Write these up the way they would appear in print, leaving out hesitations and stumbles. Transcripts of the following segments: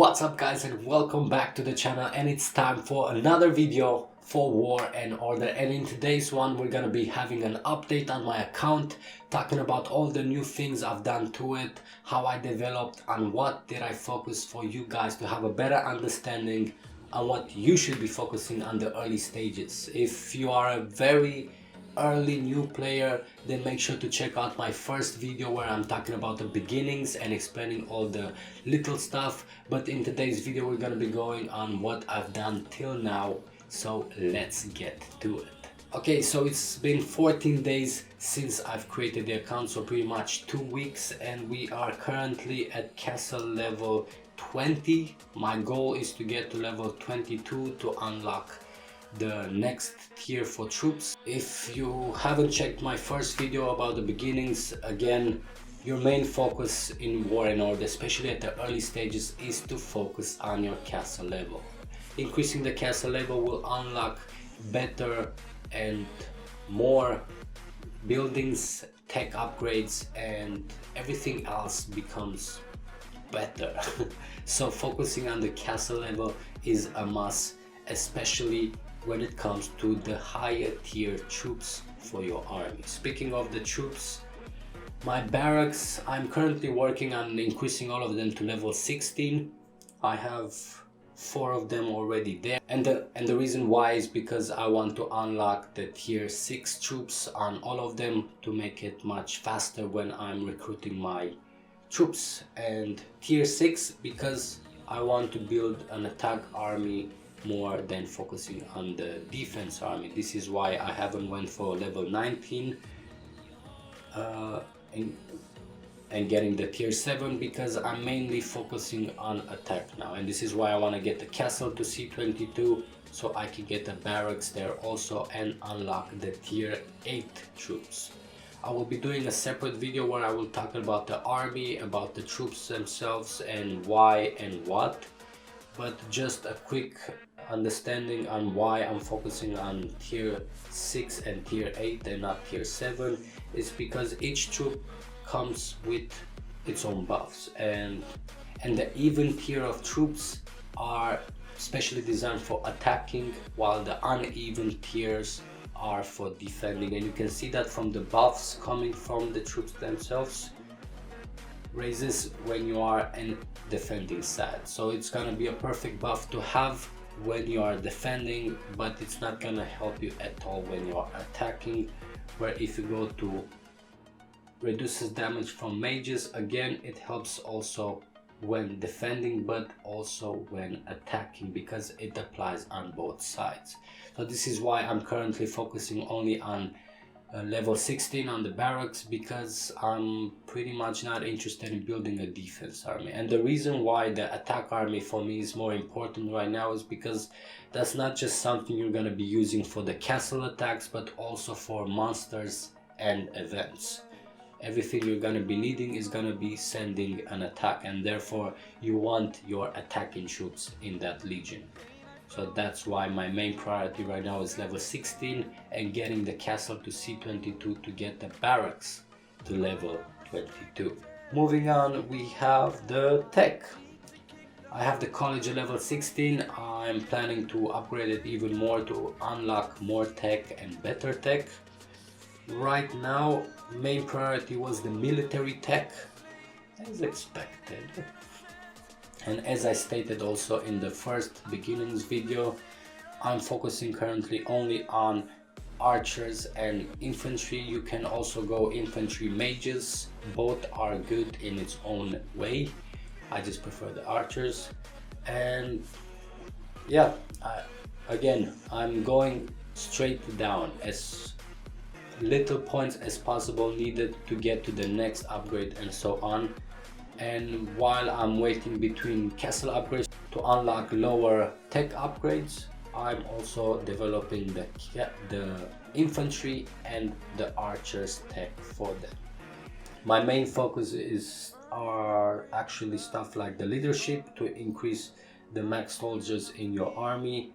What's up guys, and welcome back to the channel, and it's time for another video for War and Order. And in today's one we're gonna be having an update on my account, talking about all the new things I've done to it, how I developed, and what did I focus for you guys to have a better understanding on what you should be focusing on the early stages. If you are a very early new player, then make sure to check out my first video where I'm talking about the beginnings and explaining all the little stuff. But in today's video we're gonna be going on what I've done till now, so let's get to it. Okay, so it's been 14 days since I've created the account, so pretty much 2 weeks, and we are currently at castle level 20. My goal is to get to level 22 to unlock the next tier for troops. If you haven't checked my first video about the beginnings, again, your main focus in War and Order, especially at the early stages, is to focus on your castle level. Increasing the castle level will unlock better and more buildings, tech upgrades, and everything else becomes better. So focusing on the castle level is a must, especially when it comes to the higher tier troops for your army. Speaking of the troops, my barracks, I'm currently working on increasing all of them to level 16. I have 4 of them already there, and the reason why is because I want to unlock the tier 6 troops on all of them to make it much faster when I'm recruiting my troops, and tier 6 because I want to build an attack army more than focusing on the defense army. This is why I haven't went for level 19 and getting the tier 7, because I'm mainly focusing on attack now, and this is why I want to get the castle to C22 so I can get the barracks there also and unlock the tier 8 troops. I will be doing a separate video where I will talk about the army, about the troops themselves, and why and what, but just a quick understanding on why I'm focusing on tier 6 and tier 8 and not tier 7 is because each troop comes with its own buffs, and the even tier of troops are specially designed for attacking, while the uneven tiers are for defending. And you can see that from the buffs coming from the troops themselves raises when you are in defending side. So it's gonna be a perfect buff to have when you are defending, but it's not gonna help you at all when you are attacking, where if you go to reduces damage from mages, again it helps also when defending but also when attacking, because it applies on both sides. So this is why I'm currently focusing only on level 16 on the barracks, because I'm pretty much not interested in building a defense army. And the reason why the attack army for me is more important right now is because that's not just something you're going to be using for the castle attacks, but also for monsters and events. Everything you're going to be needing is going to be sending an attack, and therefore you want your attacking troops in that legion. So that's why my main priority right now is level 16 and getting the castle to C22 to get the barracks to level 22. Moving on, we have the tech. I have the college at level 16. I'm planning to upgrade it even more to unlock more tech and better tech. Right now, main priority was the military tech, as expected. And as I stated also in the first beginnings video, I'm focusing currently only on archers and infantry. You can also go infantry mages, both are good in its own way. I just prefer the archers. And yeah, again, I'm going straight down, as little points as possible needed to get to the next upgrade and so on. And while I'm waiting between castle upgrades to unlock lower tech upgrades, I'm also developing the infantry and the archers tech for them. My main focus are actually stuff like the leadership to increase the max soldiers in your army,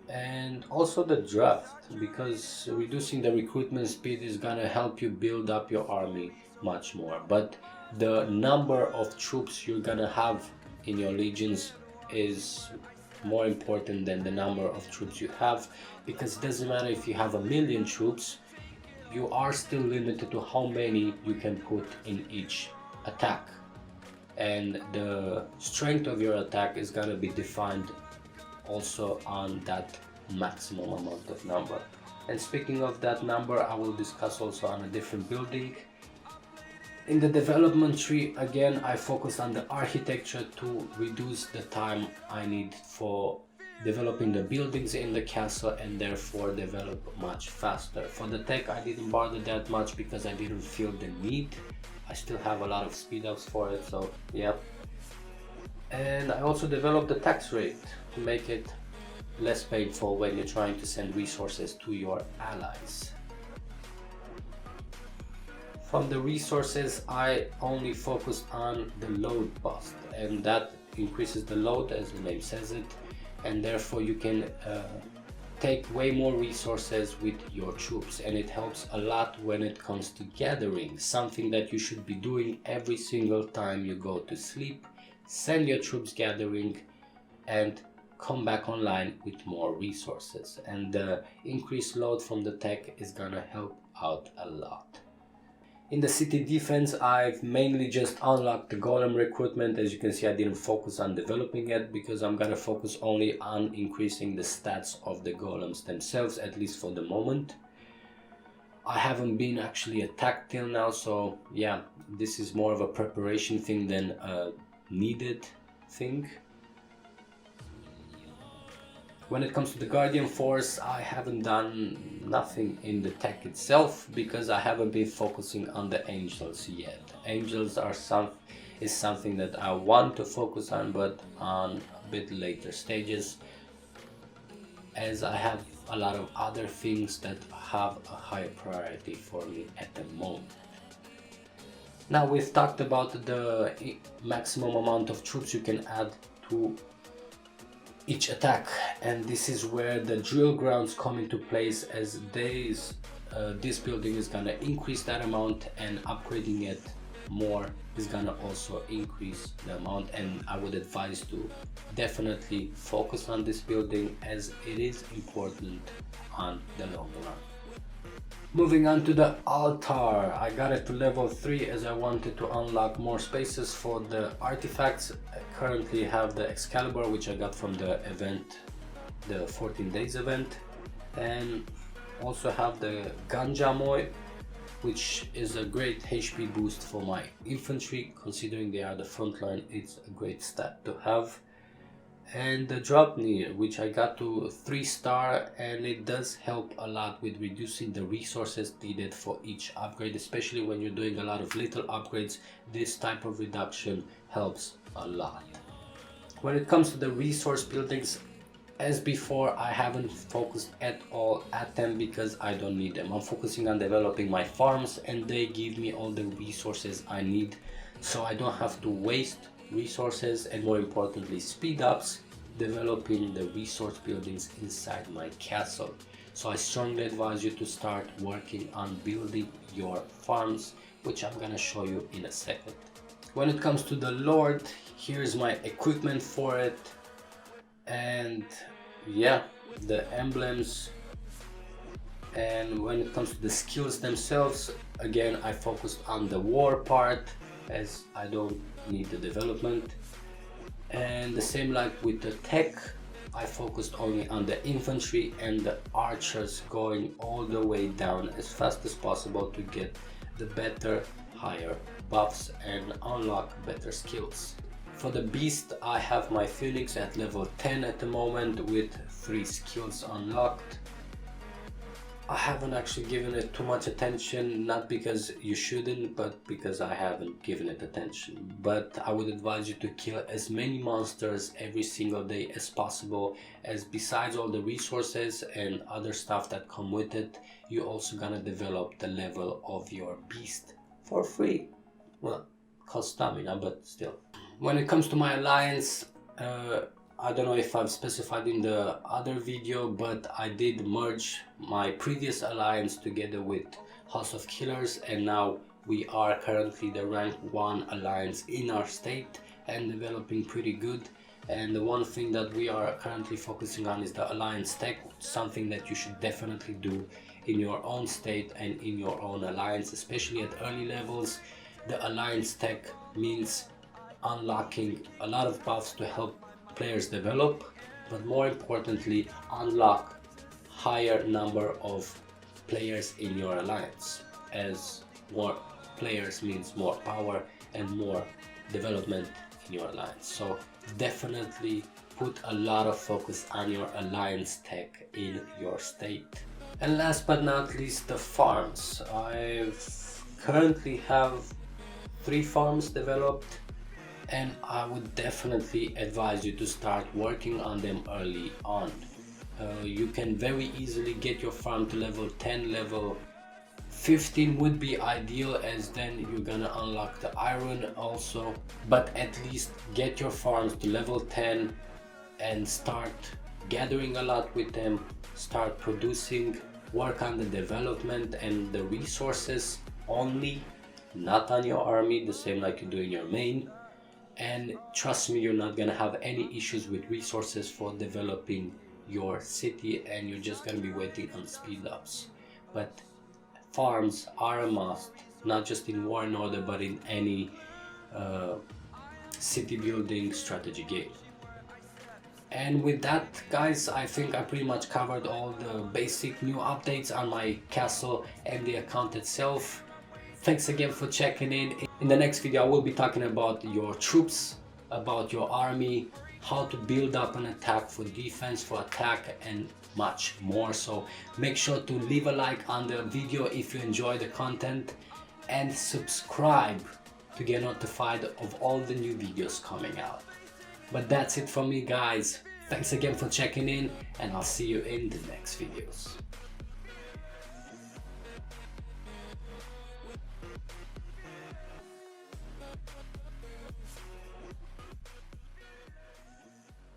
and also the draft, because reducing the recruitment speed is gonna help you build up your army much more. But the number of troops you're gonna have in your legions is more important than the number of troops you have, because it doesn't matter if you have 1,000,000 troops, you are still limited to how many you can put in each attack, and the strength of your attack is gonna be defined also on that maximum amount of number. And speaking of that number, I will discuss also on a different building. In the development tree, again, I focus on the architecture to reduce the time I need for developing the buildings in the castle, and therefore develop much faster. For the tech, I didn't bother that much because I didn't feel the need. I still have a lot of speed ups for it, so yeah. And I also developed the tax rate to make it less painful when you're trying to send resources to your allies. From the resources, I only focused on the load bust, and that increases the load as the name says it, and therefore you can take way more resources with your troops, and it helps a lot when it comes to gathering, something that you should be doing every single time you go to sleep. Send your troops gathering and come back online with more resources, and the increased load from the tech is gonna help out a lot. In the city defense, I've mainly just unlocked the golem recruitment. As you can see, I didn't focus on developing it because I'm gonna focus only on increasing the stats of the golems themselves, at least for the moment. I haven't been actually attacked till now, so yeah, this is more of a preparation thing than a needed thing. When it comes to the Guardian Force, I haven't done nothing in the tech itself because I haven't been focusing on the angels yet. Angels is something that I want to focus on, but on a bit later stages, as I have a lot of other things that have a higher priority for me at the moment. Now we've talked about the maximum amount of troops you can add to each attack, and this is where the drill grounds come into place, as this building is gonna increase that amount, and upgrading it more is gonna also increase the amount, and I would advise to definitely focus on this building as it is important on the long run. Moving on to the altar, I got it to level 3 as I wanted to unlock more spaces for the artifacts. I currently have the Excalibur, which I got from the event, the 14 days event, and also have the Ganjamoy, which is a great HP boost for my infantry. Considering they are the front line, it's a great stat to have. And the Dropnir, which I got to 3-star, and it does help a lot with reducing the resources needed for each upgrade, especially when you're doing a lot of little upgrades. This type of reduction helps a lot. When it comes to the resource buildings, as before, I haven't focused at all at them because I don't need them. I'm focusing on developing my farms, and they give me all the resources I need, so I don't have to waste resources, and more importantly speed ups developing the resource buildings inside my castle. So I strongly advise you to start working on building your farms, which I'm gonna show you in a second. When it comes to the Lord, here's my equipment for it, and yeah, the emblems. And when it comes to the skills themselves, again, I focused on the war part as I don't need the development. And the same like with the tech, I focused only on the infantry and the archers, going all the way down as fast as possible to get the better, higher buffs and unlock better skills. For the beast, I have my Phoenix at level 10 at the moment with 3 skills unlocked. I haven't actually given it too much attention, not because you shouldn't, but because I haven't given it attention. But I would advise you to kill as many monsters every single day as possible, as besides all the resources and other stuff that come with it, you're also gonna develop the level of your beast for free. Well, cost stamina, but still. When it comes to my alliance, I don't know if I've specified in the other video, but I did merge my previous alliance together with House of Killers, and now we are currently the rank 1 alliance in our state and developing pretty good. And the one thing that we are currently focusing on is the alliance tech, something that you should definitely do in your own state and in your own alliance, especially at early levels. The alliance tech means unlocking a lot of buffs to help players develop, but more importantly, unlock higher number of players in your alliance, as more players means more power and more development in your alliance. So definitely put a lot of focus on your alliance tech in your state. And last but not least, the farms. I currently have 3 farms developed, and I would definitely advise you to start working on them early on. You can very easily get your farm to level 10, level 15 would be ideal, as then you're gonna unlock the iron also, but at least get your farms to level 10 and start gathering a lot with them, start producing, work on the development and the resources only, not on your army, the same like you do in your main. And trust me, you're not gonna have any issues with resources for developing your city, and you're just gonna be waiting on speed ups. But farms are a must, not just in War and Order, but in any city building strategy game. And with that, guys, I think I pretty much covered all the basic new updates on my castle and the account itself. Thanks again for checking in. In the next video I will be talking about your troops, about your army, how to build up an attack for defense, for attack, and much more. So make sure to leave a like on the video if you enjoy the content, and subscribe to get notified of all the new videos coming out. But that's it from me, guys. Thanks again for checking in, and I'll see you in the next videos.